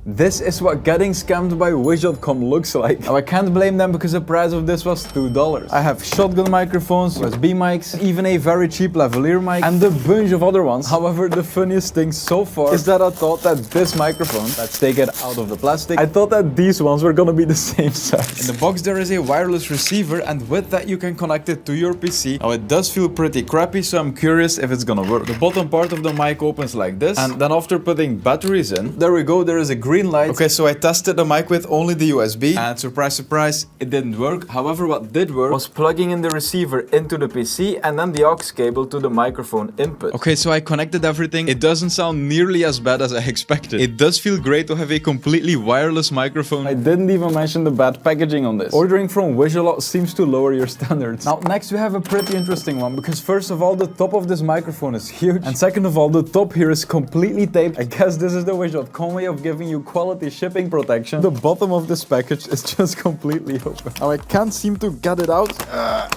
This is what getting scammed by Wish.com looks like. Now I can't blame them because the price of this was $2. I have shotgun microphones, USB mics, even a very cheap lavalier mic, and a bunch of other ones. However, the funniest thing so far is that I thought that this microphone, let's take it out of the plastic, I thought that these ones were gonna be the same size. In the box there is a wireless receiver, and with that you can connect it to your PC. Now it does feel pretty crappy, so I'm curious if it's gonna work. The bottom part of the mic opens like this, and then after putting batteries in, there we go, there is a green light. Okay, so I tested the mic with only the USB, and surprise, surprise, it didn't work. However, what did work was plugging in the receiver into the PC and then the aux cable to the microphone input. Okay, so I connected everything. It doesn't sound nearly as bad as I expected. It does feel great to have a completely wireless microphone. I didn't even mention the bad packaging on this. Ordering from Wish a lot seems to lower your standards. Now, next we have a pretty interesting one, because first of all, the top of this microphone is huge, and second of all, the top here is completely taped. I guess this is the Wish.com way of giving you quality shipping protection. The bottom of this package is just completely open. Now I can't seem to get it out,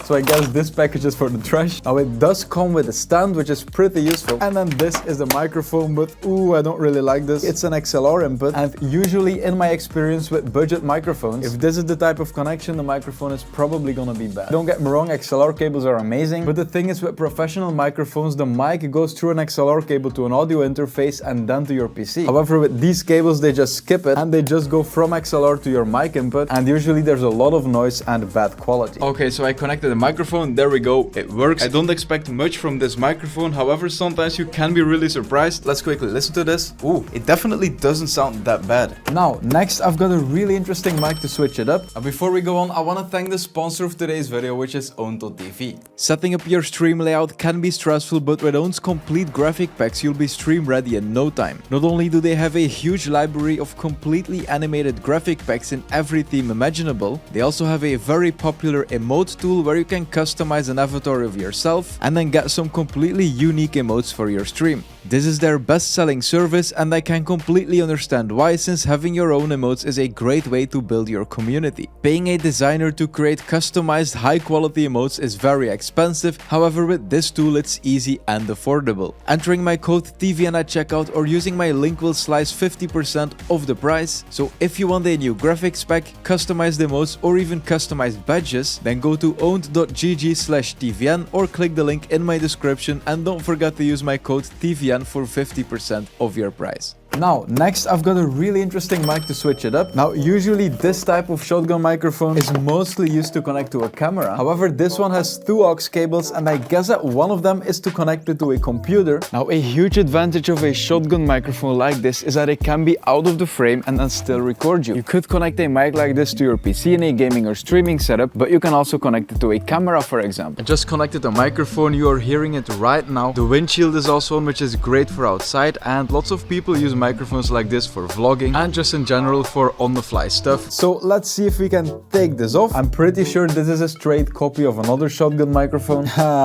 so I guess this package is for the trash. Now it does come with a stand, which is pretty useful, and then this is the microphone, but ooh, I don't really like this. It's an XLR input, and usually in my experience with budget microphones, if this is the type of connection, the microphone is probably gonna be bad. Don't get me wrong, XLR cables are amazing, but the thing is with professional microphones, the mic goes through an XLR cable to an audio interface and then to your PC. However, with these cables, they just skip it and they just go from XLR to your mic input, and usually there's a lot of noise and bad quality. Okay, so I connected the microphone, there we go, it works. I don't expect much from this microphone, however, sometimes you can be really surprised. Let's quickly listen to this. Ooh, it definitely doesn't sound that bad. Now, next I've got a really interesting mic to switch it up. And before we go on, I want to thank the sponsor of today's video, which is Own.tv. Setting up your stream layout can be stressful, but with Own's complete graphic packs, you'll be stream ready in no time. Not only do they have a huge library of completely animated graphic packs in every theme imaginable, they also have a very popular emote tool where you can customize an avatar of yourself and then get some completely unique emotes for your stream. This is their best-selling service, and I can completely understand why, since having your own emotes is a great way to build your community. Paying a designer to create customized high-quality emotes is very expensive, however with this tool it's easy and affordable. Entering my code TVN at checkout or using my link will slice 50% off the price, so if you want a new graphics pack, customized emotes or even customized badges, then go to owned.gg/tvn or click the link in my description, and don't forget to use my code TVN for 50% of your price. Now, next I've got a really interesting mic to switch it up. Now, usually this type of shotgun microphone is mostly used to connect to a camera. However, this one has two aux cables, and I guess that one of them is to connect it to a computer. Now, a huge advantage of a shotgun microphone like this is that it can be out of the frame and then still record you. You could connect a mic like this to your PC in a gaming or streaming setup, but you can also connect it to a camera, for example. I just connected the microphone, you are hearing it right now. The windshield is also on, which is great for outside, and lots of people use microphones like this for vlogging and just in general for on-the-fly stuff. So let's see if we can take this off. I'm pretty sure this is a straight copy of another shotgun microphone.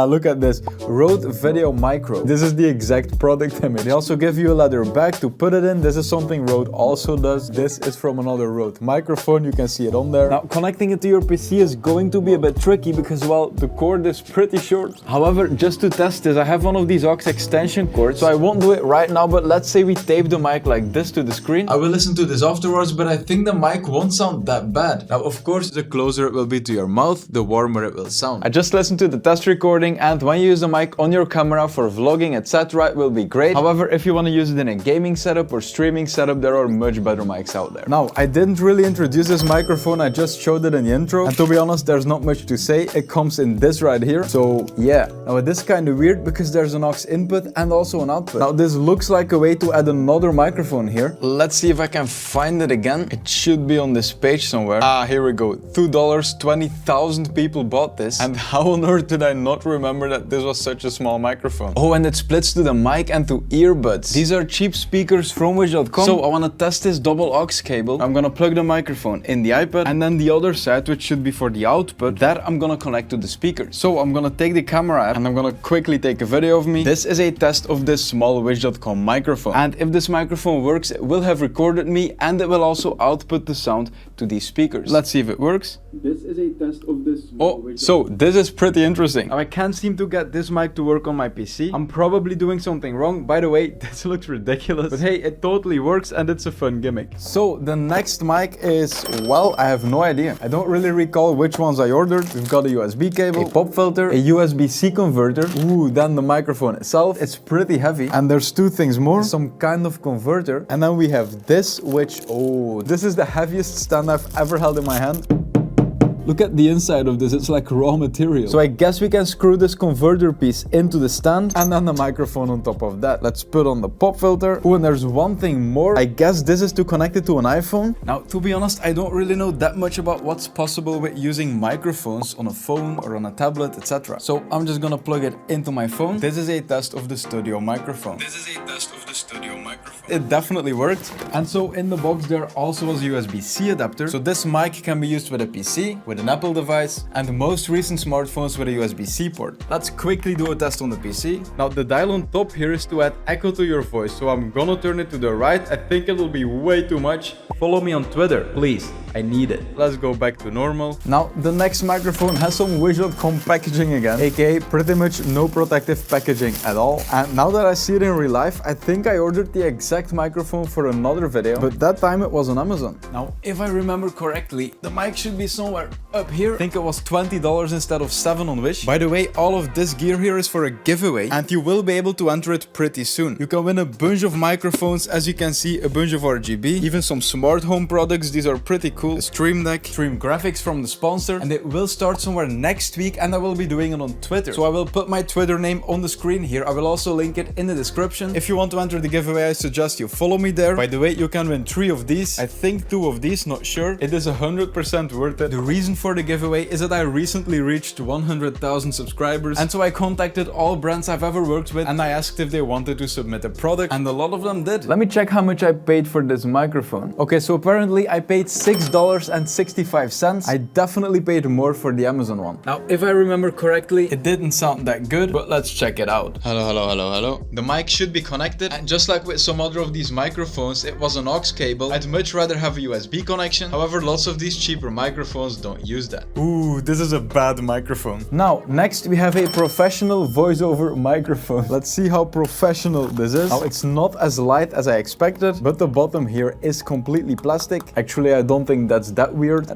Look at this, Rode Video Micro. This is the exact product image. They also give you a leather bag to put it in. This is something Rode also does. This is from another Rode microphone. You can see it on there. Now, connecting it to your PC is going to be a bit tricky because, well, the cord is pretty short. However, just to test this, I have one of these aux extension cords, so I won't do it right now, but let's say we tape the mic like this to the screen. I will listen to this afterwards, but I think the mic won't sound that bad. Now, of course, the closer it will be to your mouth, the warmer it will sound. I just listened to the test recording, and when you use the mic on your camera for vlogging, etc., it will be great. However, if you want to use it in a gaming setup or streaming setup, there are much better mics out there. Now, I didn't really introduce this microphone, I just showed it in the intro, and to be honest, there's not much to say. It comes in this right here, so yeah. Now, it is kind of weird because there's an aux input and also an output. Now, this looks like a way to add another microphone here. Let's see if I can find it again. It should be on this page somewhere. Here we go. $2, 20,000 people bought this. And how on earth did I not remember that this was such a small microphone? Oh, and it splits to the mic and to earbuds. These are cheap speakers from Wish.com. So I want to test this double aux cable. I'm gonna plug the microphone in the iPad, and then the other side, which should be for the output, that I'm gonna connect to the speaker. So I'm gonna take the camera app and I'm gonna quickly take a video of me. This is a test of this small Wish.com microphone. And if this microphone microphone works, it will have recorded me and it will also output the sound to these speakers. Let's see if it works. This is a test of this. Oh, so this is pretty interesting. Now I can't seem to get this mic to work on my PC. I'm probably doing something wrong. By the way, this looks ridiculous. But hey, it totally works and it's a fun gimmick. So the next mic is, well, I have no idea. I don't really recall which ones I ordered. We've got a USB cable, a pop filter, a USB-C converter. Ooh, then the microphone itself. It's pretty heavy. And there's two things more. Some kind of converter. And then we have this, which, oh, this is the heaviest stand I've ever held in my hand. Look at the inside of this, it's like raw material. So I guess we can screw this converter piece into the stand and then the microphone on top of that. Let's put on the pop filter. Oh, and there's one thing more. I guess this is to connect it to an iPhone. Now, to be honest, I don't really know that much about what's possible with using microphones on a phone or on a tablet, etc. So I'm just gonna plug it into my phone. This is a test of the studio microphone. It definitely worked. And so in the box there also was a USB-C adapter. So this mic can be used with a PC, with an Apple device, and the most recent smartphones with a USB-C port. Let's quickly do a test on the PC. Now the dial on top here is to add echo to your voice. So I'm gonna turn it to the right. I think it will be way too much. Follow me on Twitter, please. I need it. Let's go back to normal. Now the next microphone has some Wish.com packaging again, aka pretty much no protective packaging at all. And now that I see it in real life, I think I ordered the exact microphone for another video, but that time it was on Amazon. Now, if I remember correctly, the mic should be somewhere up here. I think it was $20 instead of $7 on Wish. By the way, all of this gear here is for a giveaway and you will be able to enter it pretty soon. You can win a bunch of microphones, as you can see, a bunch of RGB, even some smart home products. These are pretty cool. A Stream Deck, Stream Graphics from the sponsor, and it will start somewhere next week and I will be doing it on Twitter. So I will put my Twitter name on the screen here. I will also link it in the description. If you want to enter the giveaway, I suggest you follow me there. By the way, you can win 3 of these. I think 2 of these, not sure. It is 100% worth it. The reason for the giveaway is that I recently reached 100,000 subscribers, and so I contacted all brands I've ever worked with and I asked if they wanted to submit a product, and a lot of them did. Let me check how much I paid for this microphone. Okay, so apparently I paid $6.65. I definitely paid more for the Amazon one. Now, if I remember correctly, it didn't sound that good, but let's check it out. Hello. The mic should be connected, and just like with some other of these microphones, it was an aux cable. I'd much rather have a USB connection. However, lots of these cheaper microphones don't use that. Ooh, this is a bad microphone. Now, next we have a professional voiceover microphone. Let's see how professional this is. Now, it's not as light as I expected, but the bottom here is completely plastic. Actually, I don't think that's that weird.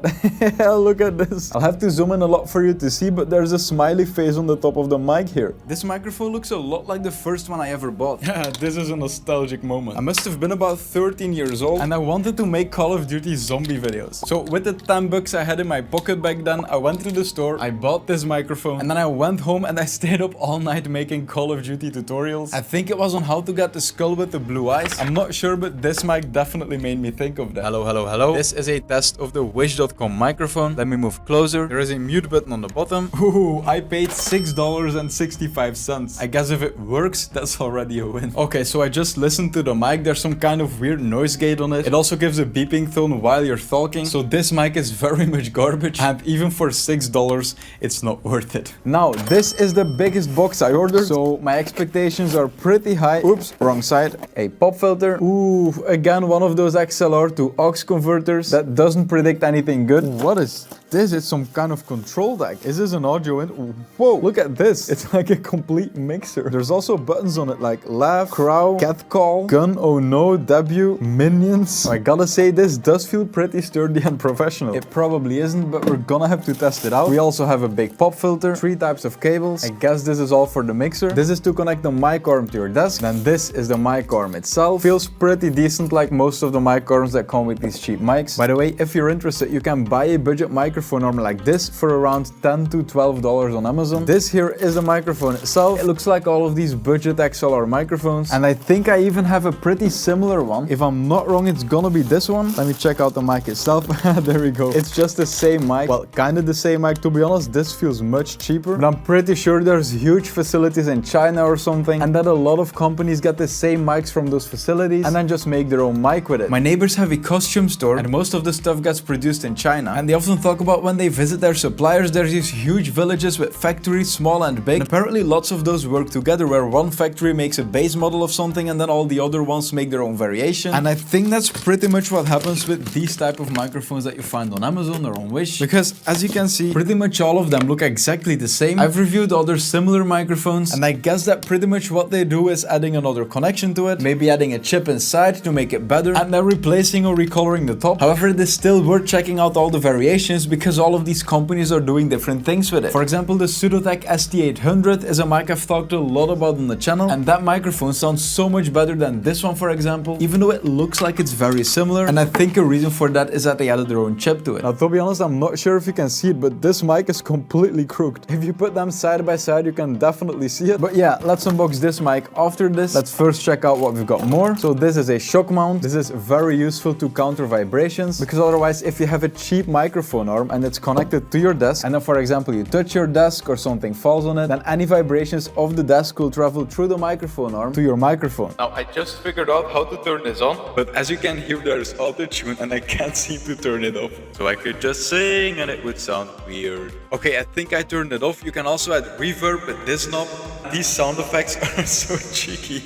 Look at this. I'll have to zoom in a lot for you to see, but there's a smiley face on the top of the mic here. This microphone looks a lot like the first one I ever bought. Yeah, this is a nostalgic moment. I must have been about 13 years old and I wanted to make Call of Duty zombie videos. So with the 10 bucks I had in my pocket back then, I went to the store, I bought this microphone, and then I went home and I stayed up all night making Call of Duty tutorials. I think it was on how to get the skull with the blue eyes. I'm not sure, but this mic definitely made me think of that. Hello. This is a test of the Wish.com microphone. Let me move closer. There is a mute button on the bottom. Ooh, I paid $6.65. I guess if it works, that's already a win. Okay, so I just listened to the mic. There's some kind of weird noise gate on it. It also gives a beeping tone while you're talking. So this mic is very much garbage, and even for $6, it's not worth it. Now, this is the biggest box I ordered, so my expectations are pretty high. Oops, wrong side. A pop filter. Ooh, again, one of those XLR to aux converters that doesn't predict anything good. What is this? It's some kind of control deck. Is this an audio in? Whoa, look at this. It's like a complete mixer. There's also buttons on it like laugh, crow, cat call, gun, oh no, debut, minions. I gotta say, this does feel pretty sturdy and professional. It probably isn't, but we're gonna have to test it out. We also have a big pop filter, 3 types of cables. I guess this is all for the mixer. This is to connect the mic arm to your desk. Then this is the mic arm itself. Feels pretty decent, like most of the mic arms that come with these cheap mics. By the way, if you're interested, you can buy a budget microphone arm like this for around $10 to $12 on Amazon. This here is the microphone itself. It looks like all of these budget XLR microphones, and I think I even have a pretty similar one. If I'm not wrong, it's gonna be this one. Let me check out the mic itself. There we go. It's just the same mic. Well, kind of the same mic. To be honest, this feels much cheaper, but I'm pretty sure there's huge facilities in China or something, and that a lot of companies get the same mics from those facilities and then just make their own mic with it. My neighbors have a costume store, and most of the stuff gets produced in China, and they often talk about about when they visit their suppliers, there's these huge villages with factories, small and big. And apparently lots of those work together, where one factory makes a base model of something and then all the other ones make their own variation. And I think that's pretty much what happens with these type of microphones that you find on Amazon or on Wish. Because as you can see, pretty much all of them look exactly the same. I've reviewed other similar microphones, and I guess that pretty much what they do is adding another connection to it, maybe adding a chip inside to make it better, and then replacing or recoloring the top. However, it is still worth checking out all the variations because all of these companies are doing different things with it. For example, the Pseudotech ST800 is a mic I've talked a lot about on the channel, and that microphone sounds so much better than this one, for example, even though it looks like it's very similar. And I think a reason for that is that they added their own chip to it. Now, to be honest, I'm not sure if you can see it, but this mic is completely crooked. If you put them side by side, you can definitely see it. But yeah, let's unbox this mic after this. Let's first check out what we've got more. So this is a shock mount. This is very useful to counter vibrations, because otherwise, if you have a cheap microphone arm and it's connected to your desk, and then for example you touch your desk or something falls on it, then any vibrations of the desk will travel through the microphone arm to your microphone. Now I just figured out how to turn this on, but as you can hear, there's auto-tune and I can't seem to turn it off. So I could just sing and it would sound weird. Okay, I think I turned it off. You can also add reverb with this knob. These sound effects are so cheeky.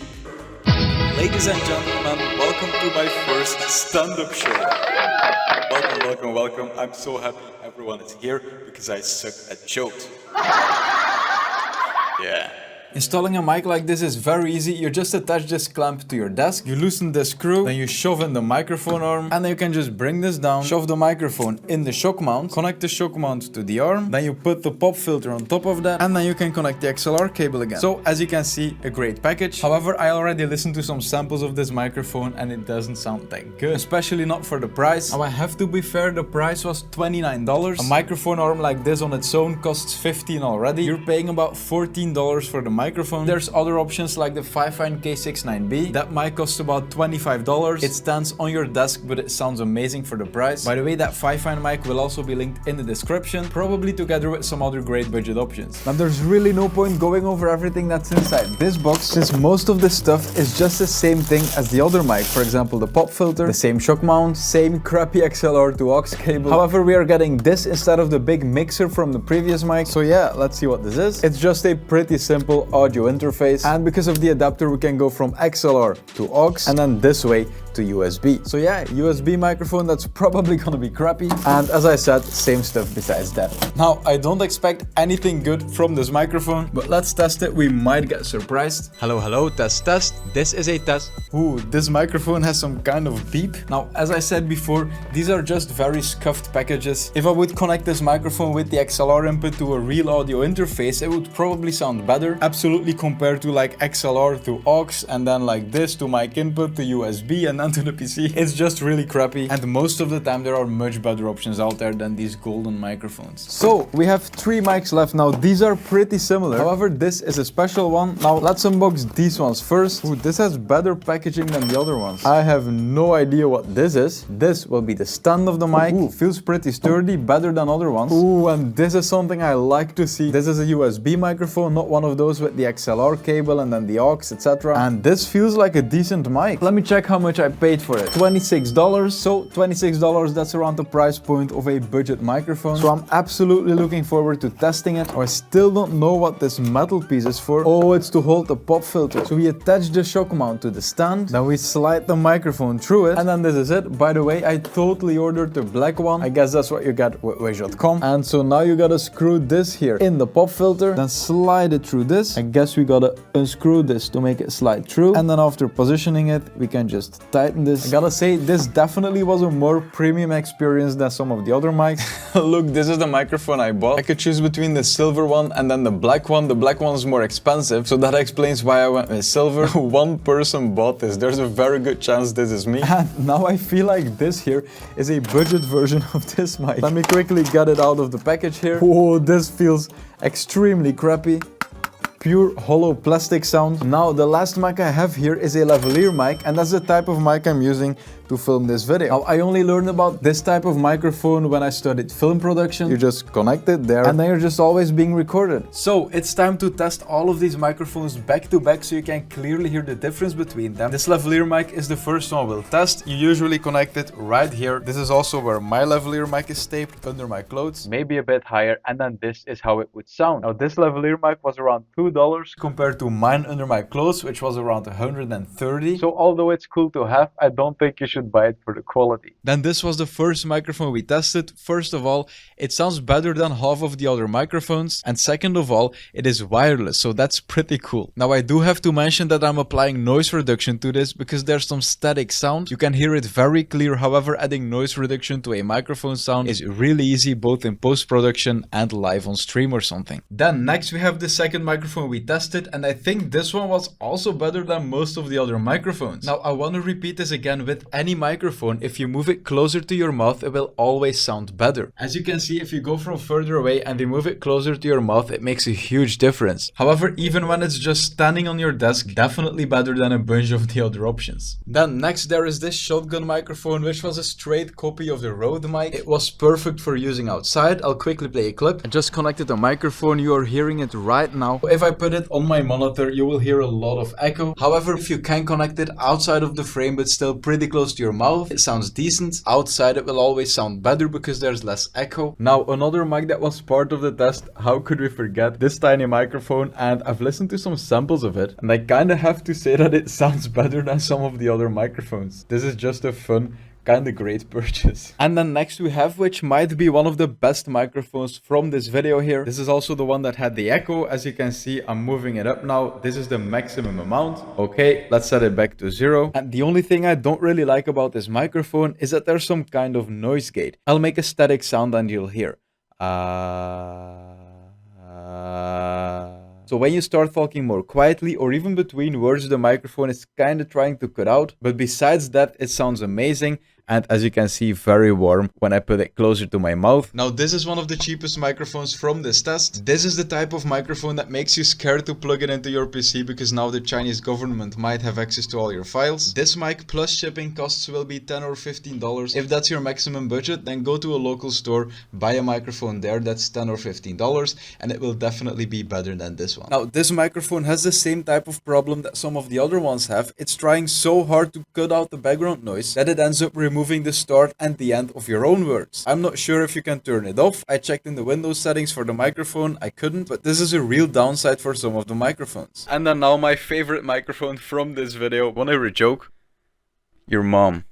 Ladies and gentlemen, welcome to my first stand-up show. Welcome, welcome, welcome. I'm so happy everyone is here because I suck at jokes. Yeah. Installing a mic like this is very easy. You just attach this clamp to your desk, you loosen this screw, then you shove in the microphone arm, and then you can just bring this down, shove the microphone in the shock mount, connect the shock mount to the arm, then you put the pop filter on top of that, and then you can connect the XLR cable again. So as you can see, a great package. However, I already listened to some samples of this microphone and it doesn't sound that good, especially not for the price. Now I have to be fair, the price was $29. A microphone arm like this on its own costs $15 already. You're paying about $14 for the microphone. There's other options like the Fifine K69B. That mic costs about $25. It stands on your desk, but it sounds amazing for the price. By the way, that Fifine mic will also be linked in the description, probably together with some other great budget options. Now there's really no point going over everything that's inside this box, since most of this stuff is just the same thing as the other mic. For example, the pop filter, the same shock mount, same crappy XLR to aux cable. However, we are getting this instead of the big mixer from the previous mic. So yeah, let's see what this is. It's just a pretty simple audio interface, and because of the adapter we can go from XLR to aux and then this way to USB. So yeah, USB microphone that's probably gonna be crappy, and as I said, same stuff besides that. Now I don't expect anything good from this microphone, but let's test it. We might get surprised. Hello, hello, test, test. This is a test. Ooh, this microphone has some kind of beep. Now as I said before, these are just very scuffed packages. If I would connect this microphone with the XLR input to a real audio interface, it would probably sound better, absolutely, compared to like XLR to aux, and then like this to mic input to USB and then to the PC. It's just really crappy, and most of the time there are much better options out there than these golden microphones. So we have 3 mics left. Now these are pretty similar, however this is a special one. Now let's unbox these ones first. Ooh, this has better packaging than the other ones. I have no idea what this is. This will be the stand of the mic. Ooh, feels pretty sturdy, better than other ones. Ooh, and this is something I like to see. This is a USB microphone, not one of those with the XLR cable and then the aux, etc. And this feels like a decent mic. Let me check how much I paid for it. $26. So $26, that's around the price point of a budget microphone. So I'm absolutely looking forward to testing it. I still don't know what this metal piece is for. Oh, it's to hold the pop filter. So we attach the shock mount to the stand, then we slide the microphone through it, and then this is it. By the way, I totally ordered the black one. I guess that's what you get with Wish.com. And so now you gotta screw this here in the pop filter, then slide it through this. I guess we gotta unscrew this to make it slide through, and then after positioning it, we can just tighten this. I gotta say, this definitely was a more premium experience than some of the other mics. Look, this is the microphone I bought. I could choose between the silver one and then the black one. The black one is more expensive, so that explains why I went with silver. One person bought this. There's a very good chance this is me. And now I feel like this here is a budget version of this mic. Let me quickly get it out of the package here. Whoa, this feels extremely crappy. Pure hollow plastic sound. Now the last mic I have here is a lavalier mic, and that's the type of mic I'm using to film this video. Now, I only learned about this type of microphone when I studied film production. You just connect it there and then you're just always being recorded. So it's time to test all of these microphones back to back so you can clearly hear the difference between them. This lavalier mic is the first one we'll test. You usually connect it right here. This is also where my lavalier mic is taped under my clothes. Maybe a bit higher, and then this is how it would sound. Now this lavalier mic was around $2 compared to mine under my clothes, which was around 130. So although it's cool to have, I don't think you should buy it for the quality. Then this was the first microphone we tested. First of all, it sounds better than half of the other microphones, and second of all, it is wireless, so that's pretty cool. Now I do have to mention that I'm applying noise reduction to this because there's some static sound. You can hear it very clear, however adding noise reduction to a microphone sound is really easy both in post-production and live on stream or something. Then next we have the second microphone we tested, and I think this one was also better than most of the other microphones. Now I want to repeat this again, with any microphone, if you move it closer to your mouth it will always sound better. As you can see, if you go from further away and you move it closer to your mouth, it makes a huge difference. However, even when it's just standing on your desk, definitely better than a bunch of the other options. Then next there is this shotgun microphone, which was a straight copy of the Rode mic. It was perfect for using outside. I'll quickly play a clip. I just connected the microphone. You are hearing it right now. If I put it on my monitor, you will hear a lot of echo. However, if you can connect it outside of the frame but still pretty close to your mouth, it sounds decent. Outside it will always sound better because there's less echo. Now another mic that was part of the test, how could we forget this tiny microphone, and I've listened to some samples of it and I kinda have to say that it sounds better than some of the other microphones. This is just a fun, kinda great purchase. And then next we have, which might be one of the best microphones from this video here. This is also the one that had the echo. As you can see, I'm moving it up now. This is the maximum amount. Okay, let's set it back to 0. And the only thing I don't really like about this microphone is that there's some kind of noise gate. I'll make a static sound and you'll hear. So when you start talking more quietly or even between words, the microphone is kind of trying to cut out. But besides that, it sounds amazing. And as you can see, very warm when I put it closer to my mouth. Now this is one of the cheapest microphones from this test. This is the type of microphone that makes you scared to plug it into your PC because now the Chinese government might have access to all your files. This mic plus shipping costs will be $10 or $15. If that's your maximum budget, then go to a local store, buy a microphone there that's $10 or $15, and it will definitely be better than this one. Now this microphone has the same type of problem that some of the other ones have. It's trying so hard to cut out the background noise that it ends up removing the start and the end of your own words. I'm not sure if you can turn it off. I checked in the Windows settings for the microphone, I couldn't, but this is a real downside for some of the microphones. And then now my favorite microphone from this video. Wanna hear a joke? Your mom.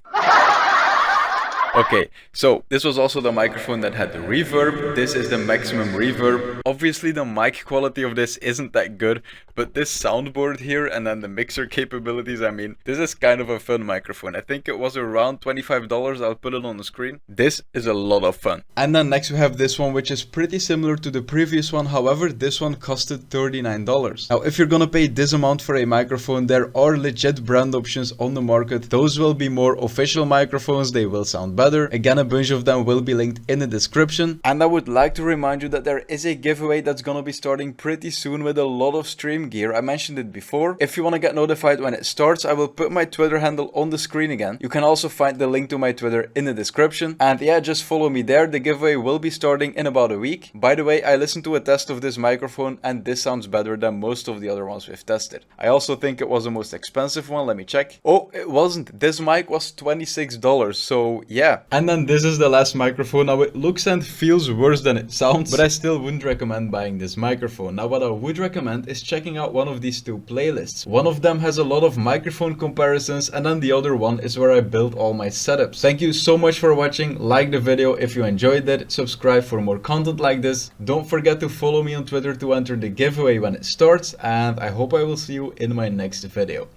Okay, so this was also the microphone that had the reverb. This is the maximum reverb. Obviously the mic quality of this isn't that good, but this soundboard here and then the mixer capabilities, I mean, this is kind of a fun microphone. I think it was around $25. I'll put it on the screen. This is a lot of fun. And then next we have this one, which is pretty similar to the previous one. However, this one costed $39. Now, if you're gonna pay this amount for a microphone, there are legit brand options on the market. Those will be more official microphones. They will sound better. Again, a bunch of them will be linked in the description. And I would like to remind you that there is a giveaway that's gonna be starting pretty soon with a lot of stream gear. I mentioned it before. If you want to get notified when it starts, I will put my Twitter handle on the screen again. You can also find the link to my Twitter in the description. And yeah, just follow me there. The giveaway will be starting in about a week. By the way, I listened to a test of this microphone and this sounds better than most of the other ones we've tested. I also think it was the most expensive one. Let me check. Oh, it wasn't. This mic was $26. So yeah. And then this is the last microphone. Now it looks and feels worse than it sounds, but I still wouldn't recommend buying this microphone. Now what I would recommend is checking out one of these two playlists. One of them has a lot of microphone comparisons and then the other one is where I build all my setups. Thank you so much for watching. Like the video if you enjoyed it. Subscribe for more content like this. Don't forget to follow me on Twitter to enter the giveaway when it starts, and I hope I will see you in my next video.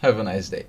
Have a nice day.